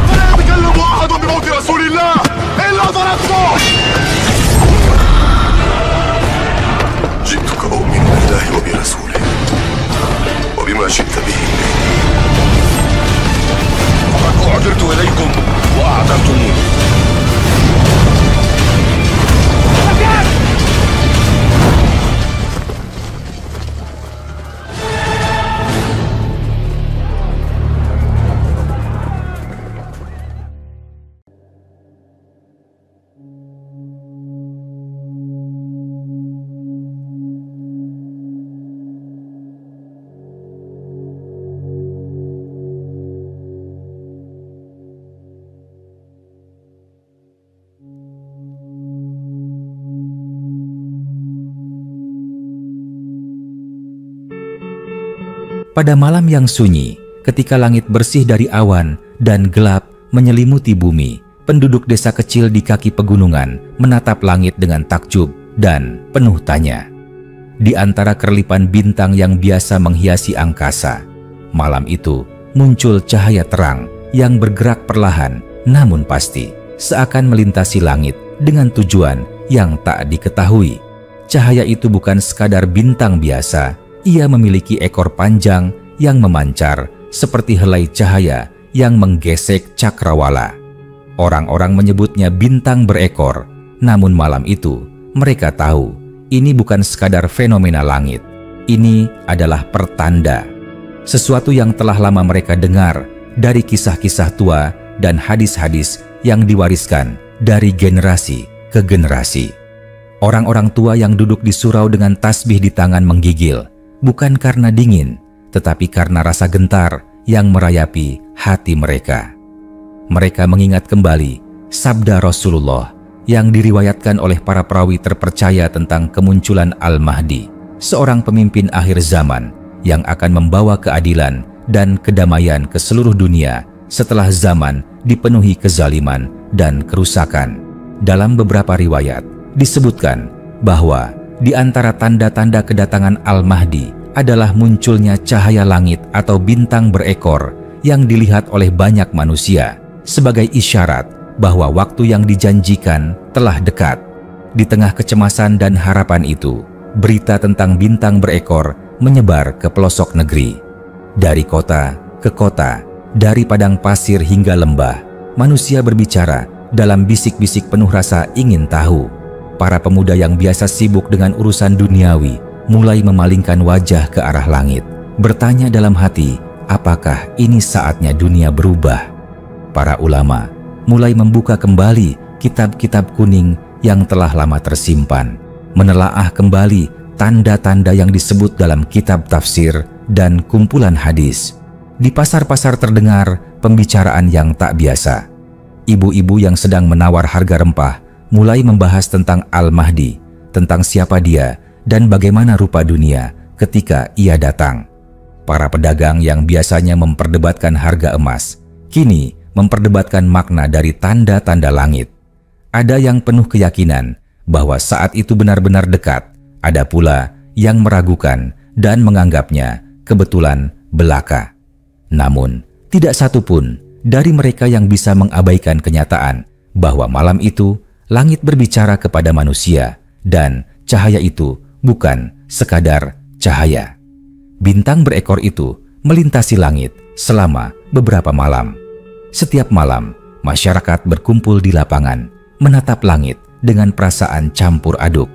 فلا يتكلم أحد بموت رسول الله إلا ضربته. جئتك أؤمن بالله وبرسوله وبما شئت به. فقد أعذرت إليكم وأعذرتموني. Pada malam yang sunyi, ketika langit bersih dari awan dan gelap menyelimuti bumi, penduduk desa kecil di kaki pegunungan menatap langit dengan takjub dan penuh tanya. Di antara kerlipan bintang yang biasa menghiasi angkasa, malam itu muncul cahaya terang yang bergerak perlahan namun pasti, seakan melintasi langit dengan tujuan yang tak diketahui. Cahaya itu bukan sekadar bintang biasa. Ia memiliki ekor panjang yang memancar seperti helai cahaya yang menggesek cakrawala. Orang-orang menyebutnya bintang berekor, namun malam itu mereka tahu ini bukan sekadar fenomena langit. Ini adalah pertanda. Sesuatu yang telah lama mereka dengar dari kisah-kisah tua dan hadis-hadis yang diwariskan dari generasi ke generasi. Orang-orang tua yang duduk di surau dengan tasbih di tangan menggigil, bukan karena dingin, tetapi karena rasa gentar yang merayapi hati mereka. Mereka mengingat kembali sabda Rasulullah yang diriwayatkan oleh para perawi terpercaya tentang kemunculan Al-Mahdi, seorang pemimpin akhir zaman yang akan membawa keadilan dan kedamaian ke seluruh dunia setelah zaman dipenuhi kezaliman dan kerusakan. Dalam beberapa riwayat disebutkan bahwa di antara tanda-tanda kedatangan Al-Mahdi adalah munculnya cahaya langit atau bintang berekor yang dilihat oleh banyak manusia sebagai isyarat bahwa waktu yang dijanjikan telah dekat. Di tengah kecemasan dan harapan itu, berita tentang bintang berekor menyebar ke pelosok negeri. Dari kota ke kota, dari padang pasir hingga lembah, manusia berbicara dalam bisik-bisik penuh rasa ingin tahu. Para pemuda yang biasa sibuk dengan urusan duniawi mulai memalingkan wajah ke arah langit, bertanya dalam hati, apakah ini saatnya dunia berubah? Para ulama mulai membuka kembali kitab-kitab kuning yang telah lama tersimpan, menelaah kembali tanda-tanda yang disebut dalam kitab tafsir dan kumpulan hadis. Di pasar-pasar terdengar pembicaraan yang tak biasa. Ibu-ibu yang sedang menawar harga rempah mulai membahas tentang Al-Mahdi, tentang siapa dia dan bagaimana rupa dunia ketika ia datang. Para pedagang yang biasanya memperdebatkan harga emas, kini memperdebatkan makna dari tanda-tanda langit. Ada yang penuh keyakinan bahwa saat itu benar-benar dekat, ada pula yang meragukan dan menganggapnya kebetulan belaka. Namun, tidak satu pun dari mereka yang bisa mengabaikan kenyataan bahwa malam itu langit berbicara kepada manusia dan cahaya itu bukan sekadar cahaya. Bintang berekor itu melintasi langit selama beberapa malam. Setiap malam, masyarakat berkumpul di lapangan, menatap langit dengan perasaan campur aduk.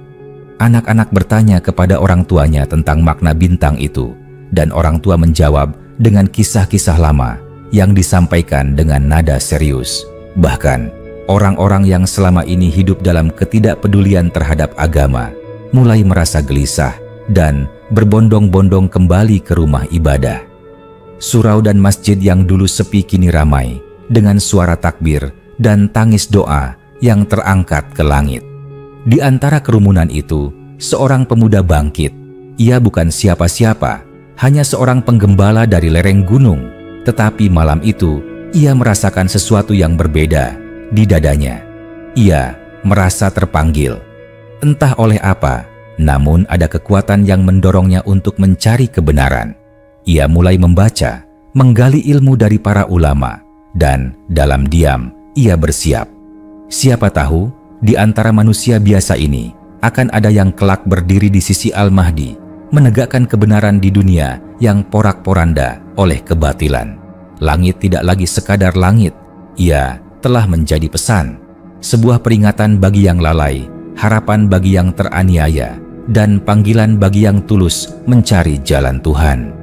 Anak-anak bertanya kepada orang tuanya tentang makna bintang itu, dan orang tua menjawab dengan kisah-kisah lama yang disampaikan dengan nada serius. Bahkan, orang-orang yang selama ini hidup dalam ketidakpedulian terhadap agama mulai merasa gelisah dan berbondong-bondong kembali ke rumah ibadah. Surau dan masjid yang dulu sepi kini ramai dengan suara takbir dan tangis doa yang terangkat ke langit. Di antara kerumunan itu, seorang pemuda bangkit. Ia bukan siapa-siapa, hanya seorang penggembala dari lereng gunung. Tetapi malam itu, ia merasakan sesuatu yang berbeda di dadanya. Ia merasa terpanggil. Entah oleh apa, namun ada kekuatan yang mendorongnya untuk mencari kebenaran. Ia mulai membaca, menggali ilmu dari para ulama, dan dalam diam ia bersiap. Siapa tahu di antara manusia biasa ini akan ada yang kelak berdiri di sisi Al-Mahdi, menegakkan kebenaran di dunia yang porak-poranda oleh kebatilan. Langit tidak lagi sekadar langit, ia telah menjadi pesan, sebuah peringatan bagi yang lalai, harapan bagi yang teraniaya, dan panggilan bagi yang tulus mencari jalan Tuhan.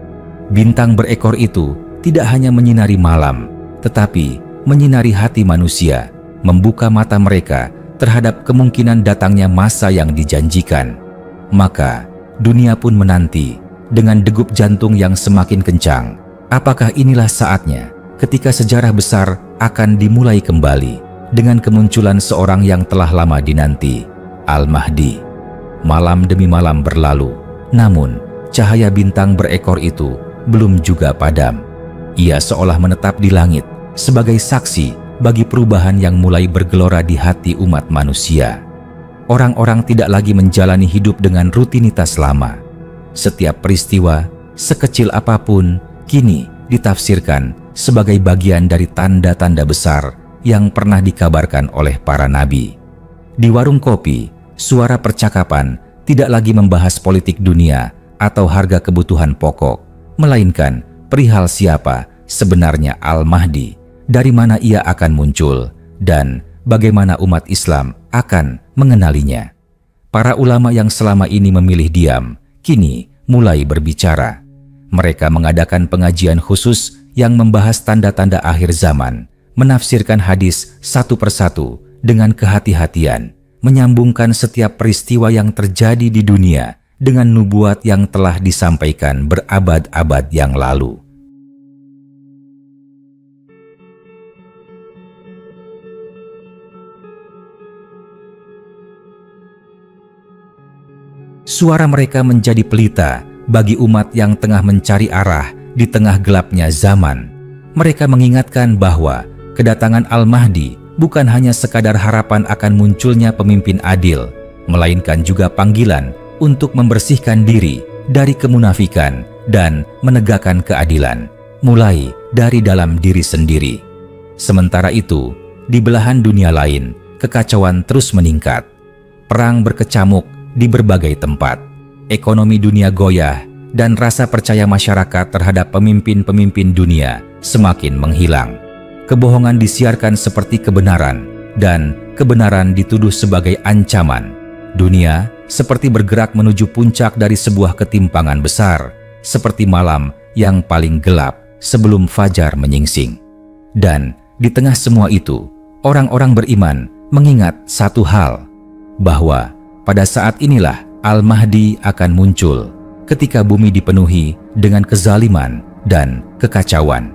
Bintang berekor itu tidak hanya menyinari malam, tetapi menyinari hati manusia, membuka mata mereka terhadap kemungkinan datangnya masa yang dijanjikan. Maka dunia pun menanti dengan degup jantung yang semakin kencang. Apakah inilah saatnya ketika sejarah besar akan dimulai kembali dengan kemunculan seorang yang telah lama dinanti, Al-Mahdi. Malam demi malam berlalu, namun cahaya bintang berekor itu belum juga padam. Ia seolah menetap di langit sebagai saksi bagi perubahan yang mulai bergelora di hati umat manusia. Orang-orang tidak lagi menjalani hidup dengan rutinitas lama. Setiap peristiwa, sekecil apapun, kini ditafsirkan sebagai bagian dari tanda-tanda besar yang pernah dikabarkan oleh para nabi. Di warung kopi, suara percakapan tidak lagi membahas politik dunia atau harga kebutuhan pokok, melainkan perihal siapa sebenarnya Al-Mahdi, dari mana ia akan muncul, dan bagaimana umat Islam akan mengenalinya. Para ulama yang selama ini memilih diam, kini mulai berbicara. Mereka mengadakan pengajian khusus yang membahas tanda-tanda akhir zaman, menafsirkan hadis satu persatu dengan kehati-hatian, menyambungkan setiap peristiwa yang terjadi di dunia dengan nubuat yang telah disampaikan berabad-abad yang lalu. Suara mereka menjadi pelita bagi umat yang tengah mencari arah di tengah gelapnya zaman. Mereka mengingatkan bahwa kedatangan Al-Mahdi bukan hanya sekadar harapan akan munculnya pemimpin adil, melainkan juga panggilan untuk membersihkan diri dari kemunafikan dan menegakkan keadilan, mulai dari dalam diri sendiri. Sementara itu, di belahan dunia lain, kekacauan terus meningkat. Perang berkecamuk di berbagai tempat, ekonomi dunia goyah, dan rasa percaya masyarakat terhadap pemimpin-pemimpin dunia semakin menghilang. Kebohongan disiarkan seperti kebenaran, dan kebenaran dituduh sebagai ancaman. Dunia seperti bergerak menuju puncak dari sebuah ketimpangan besar, seperti malam yang paling gelap sebelum fajar menyingsing. Dan di tengah semua itu, orang-orang beriman mengingat satu hal, bahwa pada saat inilah Al-Mahdi akan muncul, ketika bumi dipenuhi dengan kezaliman dan kekacauan.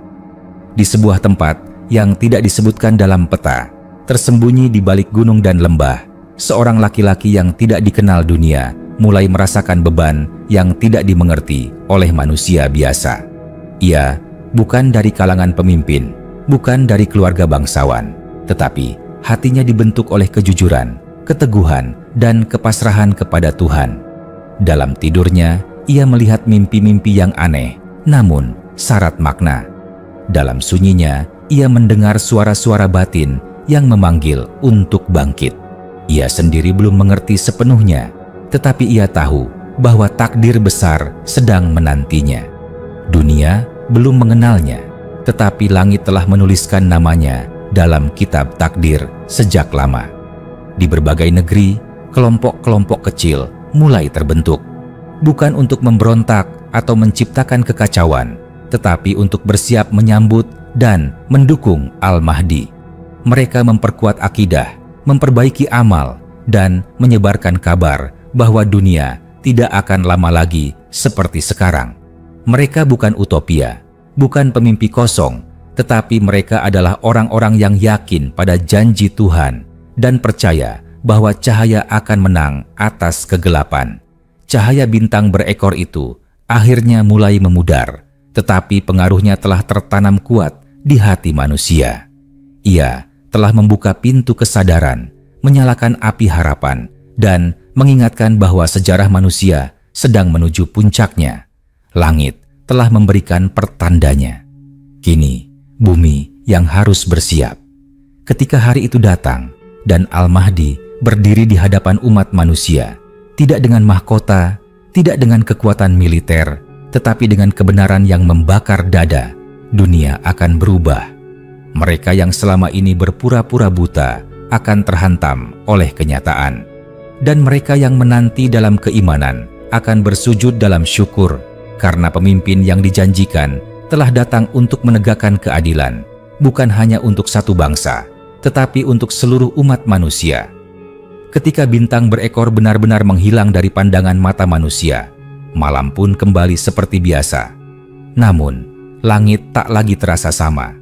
Di sebuah tempat yang tidak disebutkan dalam peta, tersembunyi di balik gunung dan lembah, seorang laki-laki yang tidak dikenal dunia mulai merasakan beban yang tidak dimengerti oleh manusia biasa. Ia bukan dari kalangan pemimpin, bukan dari keluarga bangsawan, tetapi hatinya dibentuk oleh kejujuran, keteguhan, dan kepasrahan kepada Tuhan. Dalam tidurnya, ia melihat mimpi-mimpi yang aneh, namun syarat makna. Dalam sunyinya, ia mendengar suara-suara batin yang memanggil untuk bangkit. Ia sendiri belum mengerti sepenuhnya, tetapi ia tahu bahwa takdir besar sedang menantinya. Dunia belum mengenalnya, tetapi langit telah menuliskan namanya dalam kitab takdir sejak lama. Di berbagai negeri, kelompok-kelompok kecil mulai terbentuk, bukan untuk memberontak atau menciptakan kekacauan, tetapi untuk bersiap menyambut dan mendukung Al-Mahdi. Mereka memperkuat akidah, memperbaiki amal, dan menyebarkan kabar bahwa dunia tidak akan lama lagi seperti sekarang. Mereka bukan utopia, bukan pemimpi kosong, tetapi mereka adalah orang-orang yang yakin pada janji Tuhan dan percaya bahwa cahaya akan menang atas kegelapan. Cahaya bintang berekor itu akhirnya mulai memudar, tetapi pengaruhnya telah tertanam kuat di hati manusia. Ia telah membuka pintu kesadaran, menyalakan api harapan, dan mengingatkan bahwa sejarah manusia sedang menuju puncaknya. Langit telah memberikan pertandanya. Kini, bumi yang harus bersiap. Ketika hari itu datang dan Al-Mahdi berdiri di hadapan umat manusia, tidak dengan mahkota, tidak dengan kekuatan militer, tetapi dengan kebenaran yang membakar dada, dunia akan berubah. Mereka yang selama ini berpura-pura buta akan terhantam oleh kenyataan. Dan mereka yang menanti dalam keimanan akan bersujud dalam syukur karena pemimpin yang dijanjikan telah datang untuk menegakkan keadilan, bukan hanya untuk satu bangsa, tetapi untuk seluruh umat manusia. Ketika bintang berekor benar-benar menghilang dari pandangan mata manusia, malam pun kembali seperti biasa. Namun, langit tak lagi terasa sama.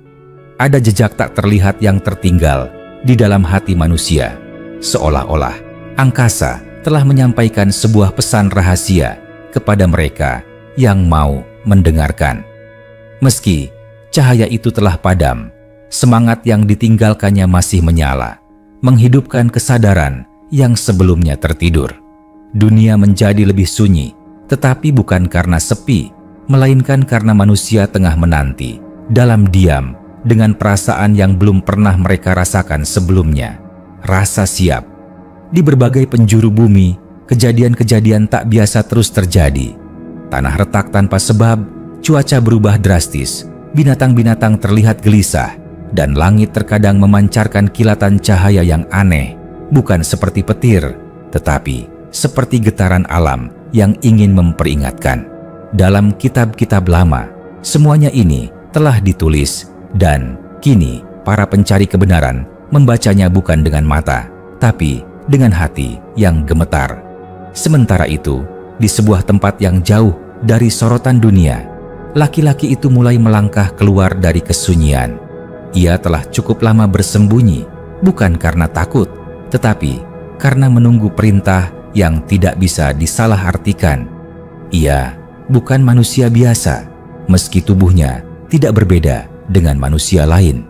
Ada jejak tak terlihat yang tertinggal di dalam hati manusia, seolah-olah angkasa telah menyampaikan sebuah pesan rahasia kepada mereka yang mau mendengarkan. Meski cahaya itu telah padam, semangat yang ditinggalkannya masih menyala, menghidupkan kesadaran yang sebelumnya tertidur. Dunia menjadi lebih sunyi, tetapi bukan karena sepi, melainkan karena manusia tengah menanti dalam diam dengan perasaan yang belum pernah mereka rasakan sebelumnya, rasa siap. Di berbagai penjuru bumi, kejadian-kejadian tak biasa terus terjadi. Tanah retak tanpa sebab, cuaca berubah drastis, binatang-binatang terlihat gelisah, dan langit terkadang memancarkan kilatan cahaya yang aneh, bukan seperti petir, tetapi seperti getaran alam yang ingin memperingatkan. Dalam kitab-kitab lama, semuanya ini telah ditulis, dan kini para pencari kebenaran membacanya bukan dengan mata, tapi dengan hati yang gemetar. Sementara itu, di sebuah tempat yang jauh dari sorotan dunia, laki-laki itu mulai melangkah keluar dari kesunyian. Ia telah cukup lama bersembunyi, bukan karena takut, tetapi karena menunggu perintah yang tidak bisa disalahartikan. Ia bukan manusia biasa, meski tubuhnya tidak berbeda dengan manusia lain.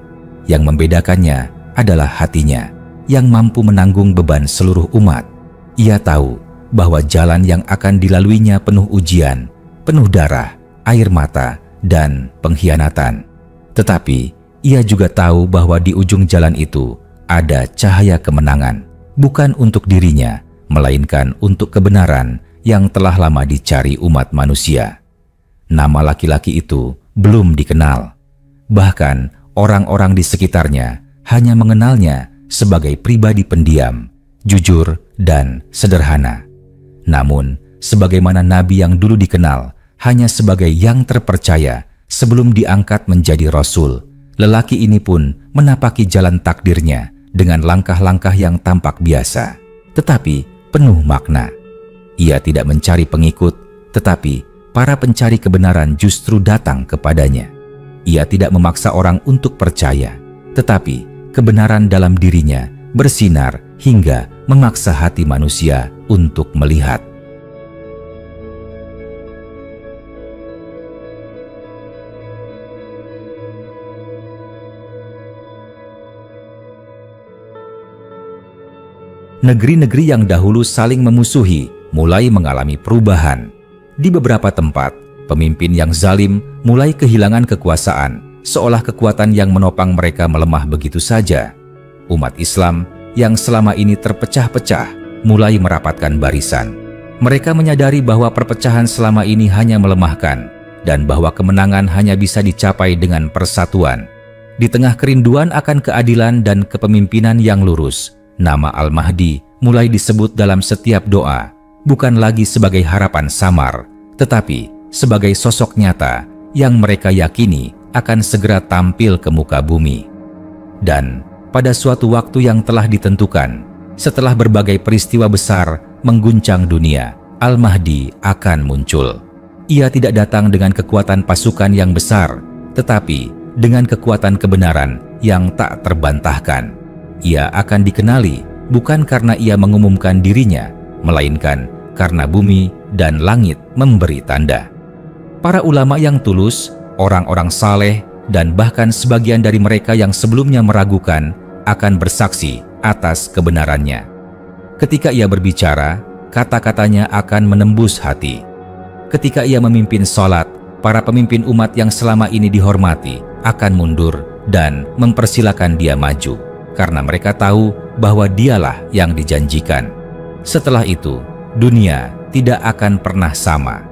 Yang membedakannya adalah hatinya, yang mampu menanggung beban seluruh umat. Ia tahu bahwa jalan yang akan dilaluinya penuh ujian, penuh darah, air mata, dan pengkhianatan. Tetapi ia juga tahu bahwa di ujung jalan itu ada cahaya kemenangan, bukan untuk dirinya, melainkan untuk kebenaran yang telah lama dicari umat manusia. Nama laki-laki itu belum dikenal. Bahkan orang-orang di sekitarnya hanya mengenalnya sebagai pribadi pendiam, jujur, dan sederhana. Namun, sebagaimana nabi yang dulu dikenal hanya sebagai yang terpercaya sebelum diangkat menjadi rasul, lelaki ini pun menapaki jalan takdirnya dengan langkah-langkah yang tampak biasa, tetapi penuh makna. Ia tidak mencari pengikut, tetapi para pencari kebenaran justru datang kepadanya. Ia tidak memaksa orang untuk percaya, tetapi kebenaran dalam dirinya bersinar hingga memaksa hati manusia untuk melihat. Negeri-negeri yang dahulu saling memusuhi mulai mengalami perubahan. Di beberapa tempat, pemimpin yang zalim mulai kehilangan kekuasaan, seolah kekuatan yang menopang mereka melemah begitu saja. Umat Islam yang selama ini terpecah-pecah mulai merapatkan barisan. Mereka menyadari bahwa perpecahan selama ini hanya melemahkan, dan bahwa kemenangan hanya bisa dicapai dengan persatuan. Di tengah kerinduan akan keadilan dan kepemimpinan yang lurus, nama Al-Mahdi mulai disebut dalam setiap doa, bukan lagi sebagai harapan samar, tetapi sebagai sosok nyata yang mereka yakini akan segera tampil ke muka bumi. Dan pada suatu waktu yang telah ditentukan, setelah berbagai peristiwa besar mengguncang dunia, Al-Mahdi akan muncul. Ia tidak datang dengan kekuatan pasukan yang besar, tetapi dengan kekuatan kebenaran yang tak terbantahkan. Ia akan dikenali bukan karena ia mengumumkan dirinya, melainkan karena bumi dan langit memberi tanda. Para ulama yang tulus, orang-orang saleh, dan bahkan sebagian dari mereka yang sebelumnya meragukan akan bersaksi atas kebenarannya. Ketika ia berbicara, kata-katanya akan menembus hati. Ketika ia memimpin sholat, para pemimpin umat yang selama ini dihormati akan mundur dan mempersilahkan dia maju, karena mereka tahu bahwa dialah yang dijanjikan. Setelah itu, dunia tidak akan pernah sama.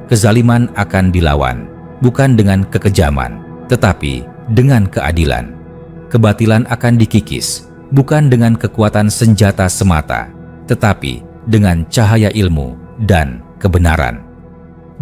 Kezaliman akan dilawan, bukan dengan kekejaman, tetapi dengan keadilan. Kebatilan akan dikikis, bukan dengan kekuatan senjata semata, tetapi dengan cahaya ilmu dan kebenaran.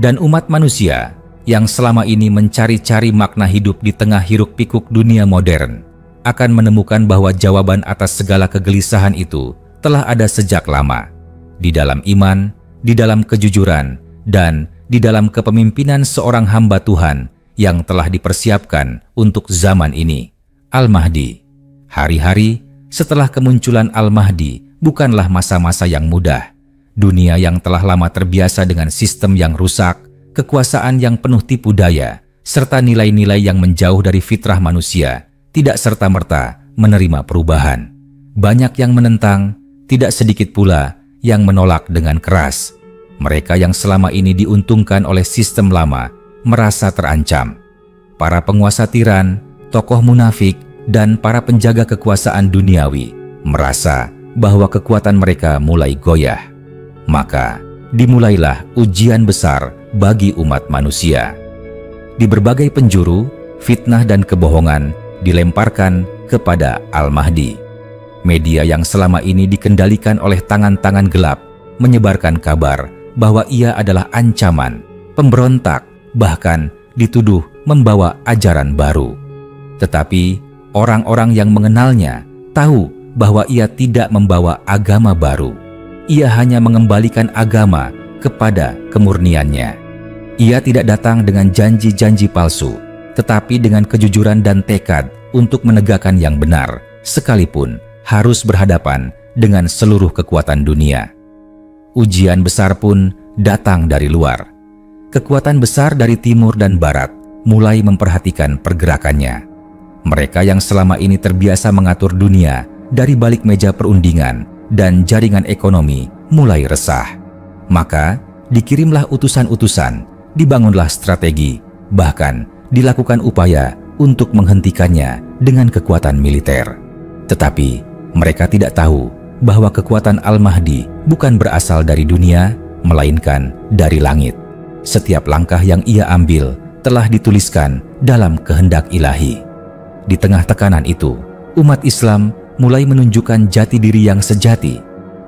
Dan umat manusia yang selama ini mencari-cari makna hidup di tengah hiruk-pikuk dunia modern akan menemukan bahwa jawaban atas segala kegelisahan itu telah ada sejak lama, di dalam iman, di dalam kejujuran, dan di dalam kepemimpinan seorang hamba Tuhan yang telah dipersiapkan untuk zaman ini, Al-Mahdi. Hari-hari setelah kemunculan Al-Mahdi bukanlah masa-masa yang mudah. Dunia yang telah lama terbiasa dengan sistem yang rusak, kekuasaan yang penuh tipu daya, serta nilai-nilai yang menjauh dari fitrah manusia, tidak serta-merta menerima perubahan. Banyak yang menentang, tidak sedikit pula yang menolak dengan keras. Mereka yang selama ini diuntungkan oleh sistem lama merasa terancam. Para penguasa tiran, tokoh munafik, dan para penjaga kekuasaan duniawi merasa bahwa kekuatan mereka mulai goyah. Maka dimulailah ujian besar bagi umat manusia. Di berbagai penjuru, fitnah dan kebohongan dilemparkan kepada Al-Mahdi. Media yang selama ini dikendalikan oleh tangan-tangan gelap menyebarkan kabar bahwa ia adalah ancaman, pemberontak, bahkan dituduh membawa ajaran baru. Tetapi orang-orang yang mengenalnya tahu bahwa ia tidak membawa agama baru. Ia hanya mengembalikan agama kepada kemurniannya. Ia tidak datang dengan janji-janji palsu, tetapi dengan kejujuran dan tekad untuk menegakkan yang benar, sekalipun harus berhadapan dengan seluruh kekuatan dunia. Ujian besar pun datang dari luar. Kekuatan besar dari timur dan barat mulai memperhatikan pergerakannya. Mereka yang selama ini terbiasa mengatur dunia dari balik meja perundingan dan jaringan ekonomi mulai resah. Maka dikirimlah utusan-utusan, dibangunlah strategi, bahkan dilakukan upaya untuk menghentikannya dengan kekuatan militer. Tetapi mereka tidak tahu bahwa kekuatan Al-Mahdi bukan berasal dari dunia, melainkan dari langit. Setiap langkah yang ia ambil telah dituliskan dalam kehendak ilahi. Di tengah tekanan itu, umat Islam mulai menunjukkan jati diri yang sejati.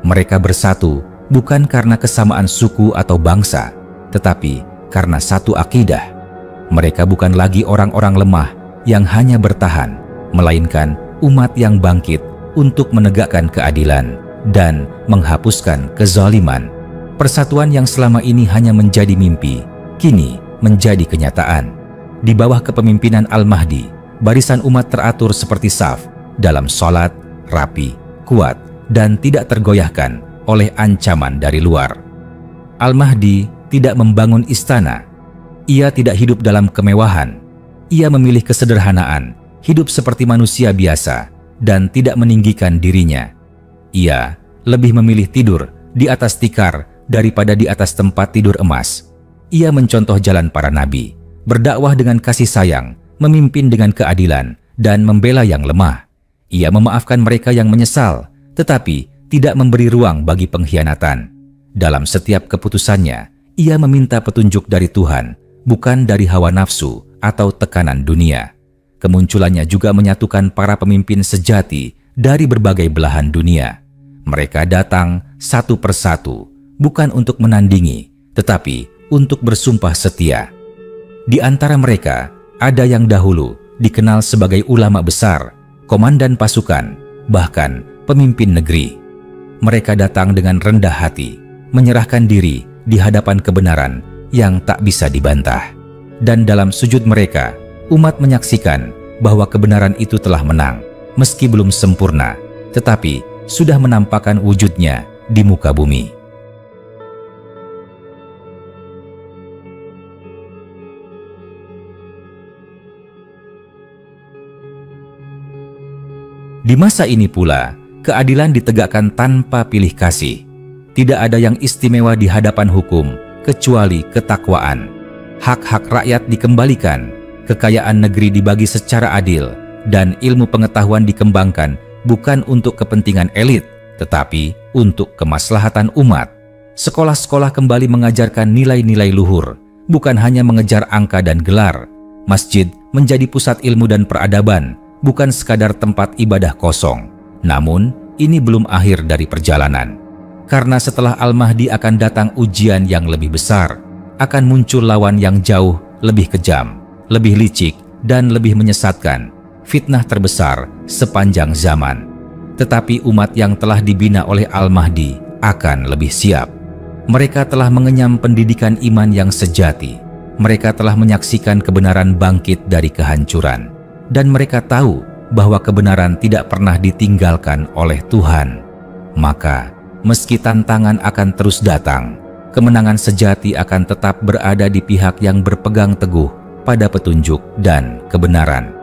Mereka bersatu bukan karena kesamaan suku atau bangsa, tetapi karena satu akidah. Mereka bukan lagi orang-orang lemah yang hanya bertahan, melainkan umat yang bangkit untuk menegakkan keadilan dan menghapuskan kezaliman. Persatuan yang selama ini hanya menjadi mimpi, kini menjadi kenyataan. Di bawah kepemimpinan Al-Mahdi, barisan umat teratur seperti saf, dalam sholat, rapi, kuat, dan tidak tergoyahkan oleh ancaman dari luar. Al-Mahdi tidak membangun istana. Ia tidak hidup dalam kemewahan. Ia memilih kesederhanaan, hidup seperti manusia biasa, dan tidak meninggikan dirinya. Ia lebih memilih tidur di atas tikar daripada di atas tempat tidur emas. Ia mencontoh jalan para nabi, berdakwah dengan kasih sayang, memimpin dengan keadilan, dan membela yang lemah. Ia memaafkan mereka yang menyesal, tetapi tidak memberi ruang bagi pengkhianatan. Dalam setiap keputusannya, ia meminta petunjuk dari Tuhan, bukan dari hawa nafsu atau tekanan dunia. Kemunculannya juga menyatukan para pemimpin sejati dari berbagai belahan dunia. Mereka datang satu persatu, bukan untuk menandingi, tetapi untuk bersumpah setia. Di antara mereka, ada yang dahulu dikenal sebagai ulama besar, komandan pasukan, bahkan pemimpin negeri. Mereka datang dengan rendah hati, menyerahkan diri di hadapan kebenaran yang tak bisa dibantah. Dan dalam sujud mereka, umat menyaksikan bahwa kebenaran itu telah menang, meski belum sempurna, tetapi sudah menampakkan wujudnya di muka bumi. Di masa ini pula, keadilan ditegakkan tanpa pilih kasih. Tidak ada yang istimewa di hadapan hukum, kecuali ketakwaan. Hak-hak rakyat dikembalikan, Kekayaan negeri dibagi secara adil, dan ilmu pengetahuan dikembangkan bukan untuk kepentingan elit, tetapi untuk kemaslahatan umat. Sekolah-sekolah kembali mengajarkan nilai-nilai luhur, bukan hanya mengejar angka dan gelar. Masjid menjadi pusat ilmu dan peradaban, bukan sekadar tempat ibadah kosong. Namun, ini belum akhir dari perjalanan. Karena setelah Al-Mahdi akan datang ujian yang lebih besar, akan muncul lawan yang jauh lebih kejam, lebih licik, dan lebih menyesatkan, fitnah terbesar sepanjang zaman. Tetapi umat yang telah dibina oleh Al-Mahdi akan lebih siap. Mereka telah mengenyam pendidikan iman yang sejati. Mereka telah menyaksikan kebenaran bangkit dari kehancuran. Dan mereka tahu bahwa kebenaran tidak pernah ditinggalkan oleh Tuhan. Maka, meski tantangan akan terus datang, kemenangan sejati akan tetap berada di pihak yang berpegang teguh pada petunjuk dan kebenaran.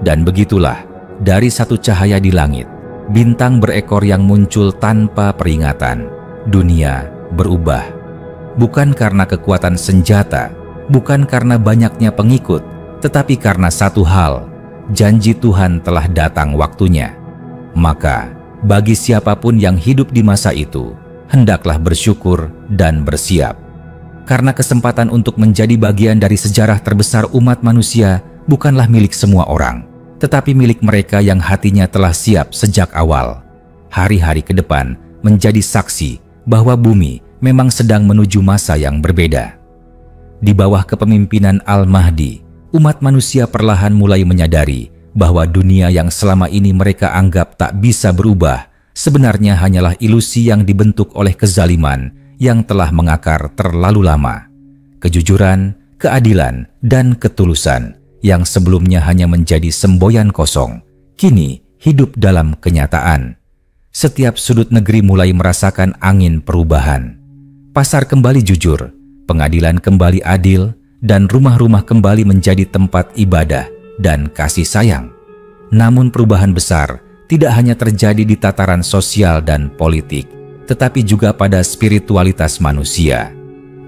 Dan begitulah, dari satu cahaya di langit, bintang berekor yang muncul tanpa peringatan, dunia berubah. Bukan karena kekuatan senjata, bukan karena banyaknya pengikut, tetapi karena satu hal, janji Tuhan telah datang waktunya. Maka, bagi siapapun yang hidup di masa itu, hendaklah bersyukur dan bersiap. Karena kesempatan untuk menjadi bagian dari sejarah terbesar umat manusia bukanlah milik semua orang, tetapi milik mereka yang hatinya telah siap sejak awal. Hari-hari ke depan menjadi saksi bahwa bumi memang sedang menuju masa yang berbeda. Di bawah kepemimpinan Al-Mahdi, umat manusia perlahan mulai menyadari bahwa dunia yang selama ini mereka anggap tak bisa berubah sebenarnya hanyalah ilusi yang dibentuk oleh kezaliman yang telah mengakar terlalu lama. Kejujuran, keadilan, dan ketulusan yang sebelumnya hanya menjadi semboyan kosong, kini hidup dalam kenyataan. Setiap sudut negeri mulai merasakan angin perubahan. Pasar kembali jujur, pengadilan kembali adil, dan rumah-rumah kembali menjadi tempat ibadah dan kasih sayang. Namun perubahan besar tidak hanya terjadi di tataran sosial dan politik, tetapi juga pada spiritualitas manusia.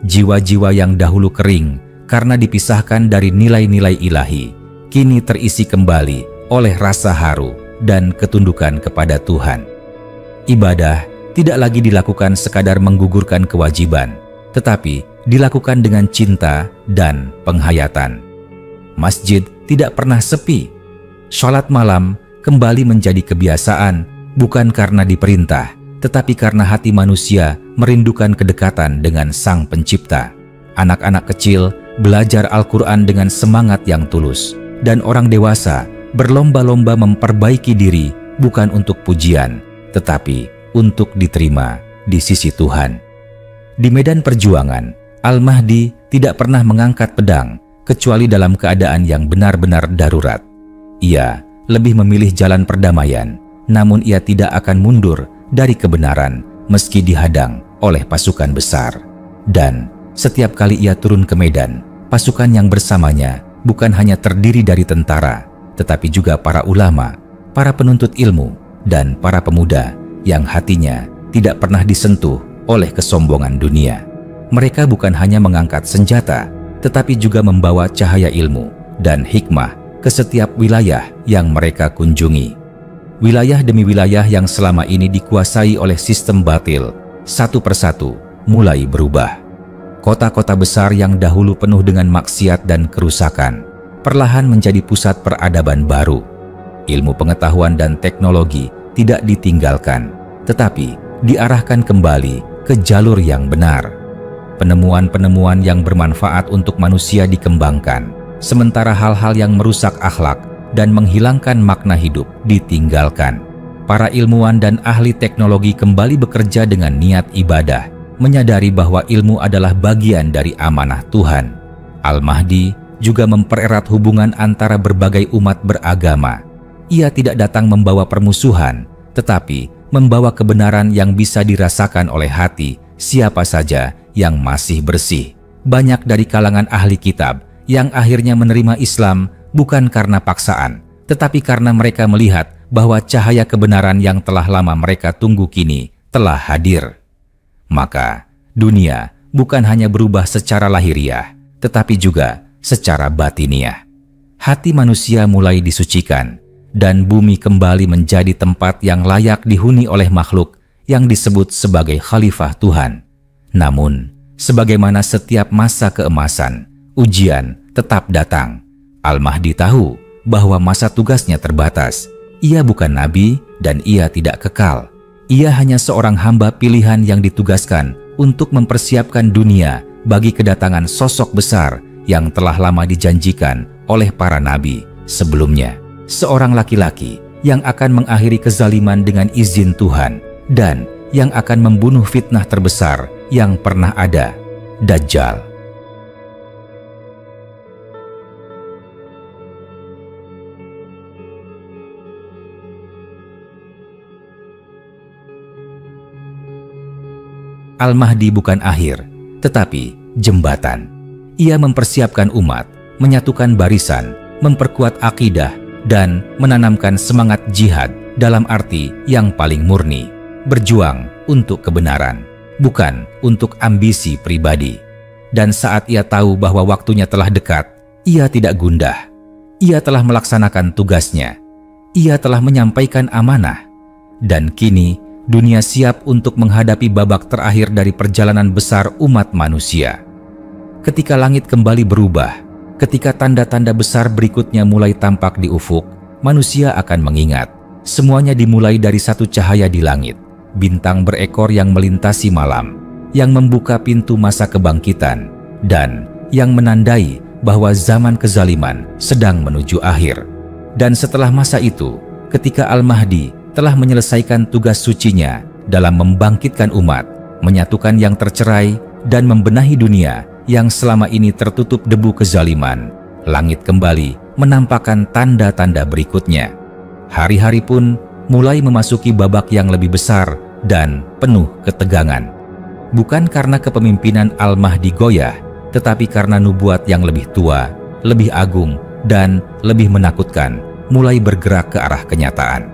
Jiwa-jiwa yang dahulu kering karena dipisahkan dari nilai-nilai ilahi, kini terisi kembali oleh rasa haru dan ketundukan kepada Tuhan. Ibadah tidak lagi dilakukan sekadar menggugurkan kewajiban, tetapi dilakukan dengan cinta dan penghayatan. Masjid tidak pernah sepi. Sholat malam kembali menjadi kebiasaan, bukan karena diperintah, tetapi karena hati manusia merindukan kedekatan dengan Sang Pencipta. Anak-anak kecil belajar Al-Quran dengan semangat yang tulus, dan orang dewasa berlomba-lomba memperbaiki diri bukan untuk pujian, tetapi untuk diterima di sisi Tuhan. Di medan perjuangan, Al-Mahdi tidak pernah mengangkat pedang, kecuali dalam keadaan yang benar-benar darurat. Ia lebih memilih jalan perdamaian, namun ia tidak akan mundur dari kebenaran meski dihadang oleh pasukan besar. Dan setiap kali ia turun ke medan, pasukan yang bersamanya bukan hanya terdiri dari tentara, tetapi juga para ulama, para penuntut ilmu, dan para pemuda yang hatinya tidak pernah disentuh oleh kesombongan dunia. Mereka bukan hanya mengangkat senjata, tetapi juga membawa cahaya ilmu dan hikmah ke setiap wilayah yang mereka kunjungi. Wilayah demi wilayah yang selama ini dikuasai oleh sistem batil, satu persatu mulai berubah. Kota-kota besar yang dahulu penuh dengan maksiat dan kerusakan, perlahan menjadi pusat peradaban baru. Ilmu pengetahuan dan teknologi tidak ditinggalkan, tetapi diarahkan kembali ke jalur yang benar. Penemuan-penemuan yang bermanfaat untuk manusia dikembangkan, sementara hal-hal yang merusak akhlak dan menghilangkan makna hidup ditinggalkan. Para ilmuwan dan ahli teknologi kembali bekerja dengan niat ibadah, menyadari bahwa ilmu adalah bagian dari amanah Tuhan. Al-Mahdi juga mempererat hubungan antara berbagai umat beragama. Ia tidak datang membawa permusuhan, tetapi membawa kebenaran yang bisa dirasakan oleh hati siapa saja yang masih bersih. Banyak dari kalangan ahli kitab yang akhirnya menerima Islam bukan karena paksaan, tetapi karena mereka melihat bahwa cahaya kebenaran yang telah lama mereka tunggu kini telah hadir. Maka, dunia bukan hanya berubah secara lahiriah, tetapi juga secara batiniah. hati manusia mulai disucikan, dan bumi kembali menjadi tempat yang layak dihuni oleh makhluk yang disebut sebagai khalifah Tuhan. Namun, sebagaimana setiap masa keemasan, ujian tetap datang. Al-Mahdi tahu bahwa masa tugasnya terbatas. Ia bukan nabi dan ia tidak kekal. Ia hanya seorang hamba pilihan yang ditugaskan untuk mempersiapkan dunia bagi kedatangan sosok besar yang telah lama dijanjikan oleh para nabi sebelumnya. Seorang laki-laki yang akan mengakhiri kezaliman dengan izin Tuhan dan yang akan membunuh fitnah terbesar yang pernah ada, Dajjal. Al-Mahdi bukan akhir, tetapi jembatan. Ia mempersiapkan umat, menyatukan barisan, memperkuat akidah, dan menanamkan semangat jihad dalam arti yang paling murni. Berjuang untuk kebenaran, bukan untuk ambisi pribadi. Dan saat ia tahu bahwa waktunya telah dekat, ia tidak gundah. Ia telah melaksanakan tugasnya. Ia telah menyampaikan amanah. Dan kini, dunia siap untuk menghadapi babak terakhir dari perjalanan besar umat manusia. Ketika langit kembali berubah, ketika tanda-tanda besar berikutnya mulai tampak di ufuk, manusia akan mengingat. Semuanya dimulai dari satu cahaya di langit, bintang berekor yang melintasi malam, yang membuka pintu masa kebangkitan, dan yang menandai bahwa zaman kezaliman sedang menuju akhir. Dan setelah masa itu, ketika Al-Mahdi telah menyelesaikan tugas sucinya dalam membangkitkan umat, menyatukan yang tercerai, dan membenahi dunia yang selama ini tertutup debu kezaliman, langit kembali menampakkan tanda-tanda berikutnya. Hari-hari pun mulai memasuki babak yang lebih besar dan penuh ketegangan. Bukan karena kepemimpinan Al-Mahdi goyah, tetapi karena nubuat yang lebih tua, lebih agung, dan lebih menakutkan mulai bergerak ke arah kenyataan.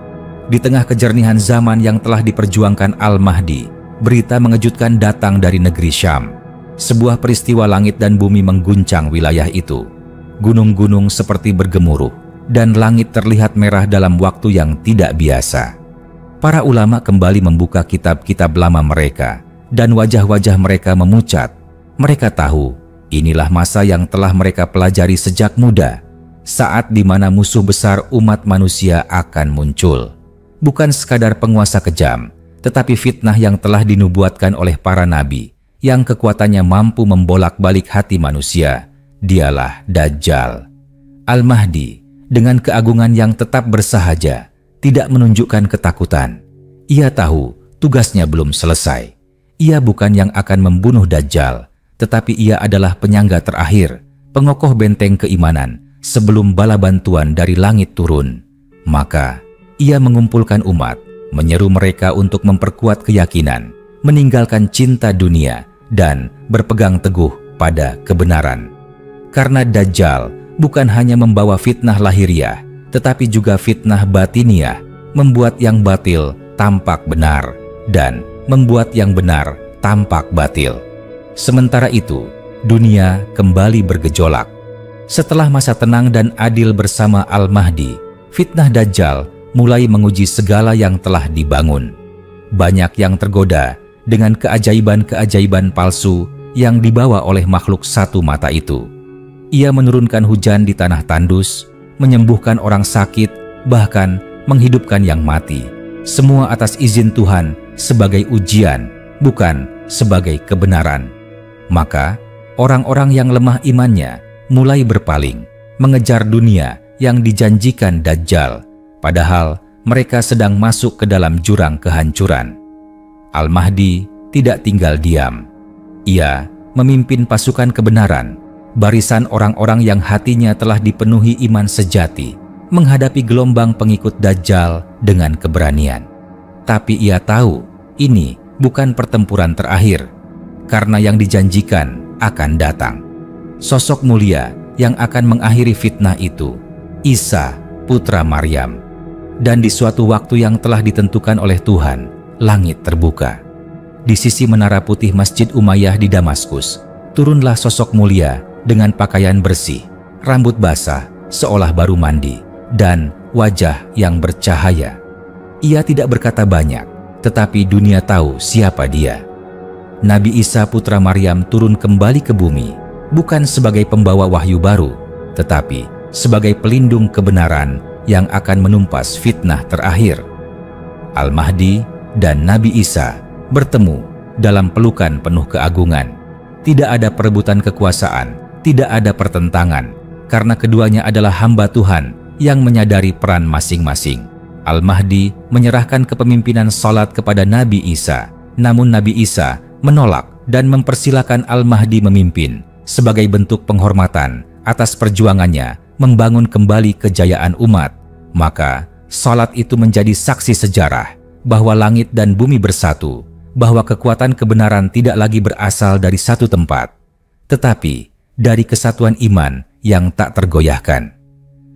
Di tengah kejernihan zaman yang telah diperjuangkan Al-Mahdi, berita mengejutkan datang dari negeri Syam. Sebuah peristiwa langit dan bumi mengguncang wilayah itu. Gunung-gunung seperti bergemuruh, dan langit terlihat merah dalam waktu yang tidak biasa. Para ulama kembali membuka kitab-kitab lama mereka, dan wajah-wajah mereka memucat. Mereka tahu, inilah masa yang telah mereka pelajari sejak muda, saat di mana musuh besar umat manusia akan muncul. Bukan sekadar penguasa kejam, tetapi fitnah yang telah dinubuatkan oleh para nabi, yang kekuatannya mampu membolak-balik hati manusia. Dialah Dajjal. Al-Mahdi, dengan keagungan yang tetap bersahaja, tidak menunjukkan ketakutan. Ia tahu tugasnya belum selesai. Ia bukan yang akan membunuh Dajjal, tetapi ia adalah penyangga terakhir, pengokoh benteng keimanan sebelum bala bantuan dari langit turun. Maka, ia mengumpulkan umat, menyeru mereka untuk memperkuat keyakinan, meninggalkan cinta dunia, dan berpegang teguh pada kebenaran. Karena Dajjal bukan hanya membawa fitnah lahiriah, tetapi juga fitnah batiniah, membuat yang batil tampak benar, dan membuat yang benar tampak batil. Sementara itu, dunia kembali bergejolak. Setelah masa tenang dan adil bersama Al-Mahdi, fitnah Dajjal mulai menguji segala yang telah dibangun. Banyak yang tergoda dengan keajaiban-keajaiban palsu yang dibawa oleh makhluk satu mata itu. Ia menurunkan hujan di tanah tandus, menyembuhkan orang sakit, bahkan menghidupkan yang mati. Semua atas izin Tuhan sebagai ujian, bukan sebagai kebenaran. Maka, orang-orang yang lemah imannya mulai berpaling, mengejar dunia yang dijanjikan Dajjal, padahal mereka sedang masuk ke dalam jurang kehancuran. Al-Mahdi tidak tinggal diam. Ia memimpin pasukan kebenaran, barisan orang-orang yang hatinya telah dipenuhi iman sejati, menghadapi gelombang pengikut Dajjal dengan keberanian. Tapi ia tahu ini bukan pertempuran terakhir, karena yang dijanjikan akan datang. Sosok mulia yang akan mengakhiri fitnah itu, Isa, putra Maryam. Dan di suatu waktu yang telah ditentukan oleh Tuhan, langit terbuka. Di sisi menara putih Masjid Umayyah di Damaskus, turunlah sosok mulia dengan pakaian bersih, rambut basah, seolah baru mandi, dan wajah yang bercahaya. Ia tidak berkata banyak, tetapi dunia tahu siapa dia. Nabi Isa putra Maryam turun kembali ke bumi, bukan sebagai pembawa wahyu baru, tetapi sebagai pelindung kebenaran yang akan menumpas fitnah terakhir. Al-Mahdi dan Nabi Isa bertemu dalam pelukan penuh keagungan. Tidak ada perebutan kekuasaan, tidak ada pertentangan, karena keduanya adalah hamba Tuhan yang menyadari peran masing-masing. Al-Mahdi menyerahkan kepemimpinan salat kepada Nabi Isa, namun Nabi Isa menolak dan mempersilakan Al-Mahdi memimpin sebagai bentuk penghormatan atas perjuangannya membangun kembali kejayaan umat. Maka salat itu menjadi saksi sejarah bahwa langit dan bumi bersatu, bahwa kekuatan kebenaran tidak lagi berasal dari satu tempat, tetapi dari kesatuan iman yang tak tergoyahkan.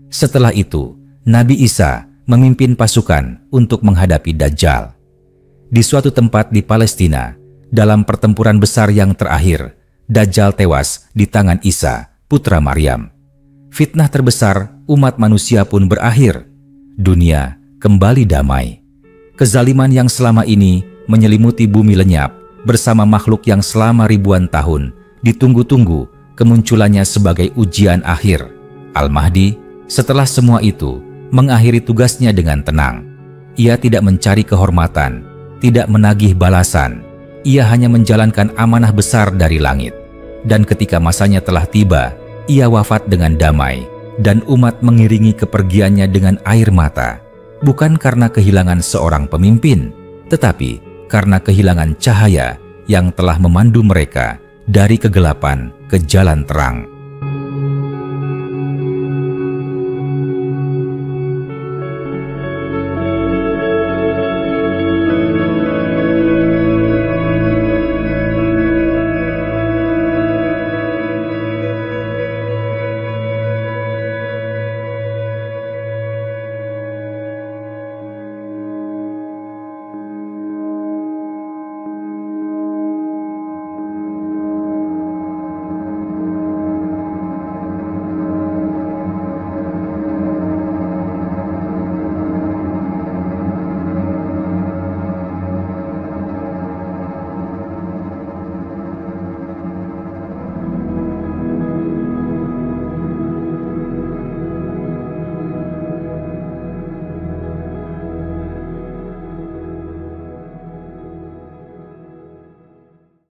Setelah itu, Nabi Isa memimpin pasukan untuk menghadapi Dajjal. Di suatu tempat di Palestina, dalam pertempuran besar yang terakhir, Dajjal tewas di tangan Isa, putra Maryam. Fitnah terbesar umat manusia pun berakhir. Dunia kembali damai. Kezaliman yang selama ini menyelimuti bumi lenyap bersama makhluk yang selama ribuan tahun ditunggu-tunggu kemunculannya sebagai ujian akhir. Al-Mahdi setelah semua itu mengakhiri tugasnya dengan tenang. Ia tidak mencari kehormatan, tidak menagih balasan. Ia hanya menjalankan amanah besar dari langit. Dan ketika masanya telah tiba, ia wafat dengan damai, dan umat mengiringi kepergiannya dengan air mata, bukan karena kehilangan seorang pemimpin, tetapi karena kehilangan cahaya yang telah memandu mereka dari kegelapan ke jalan terang.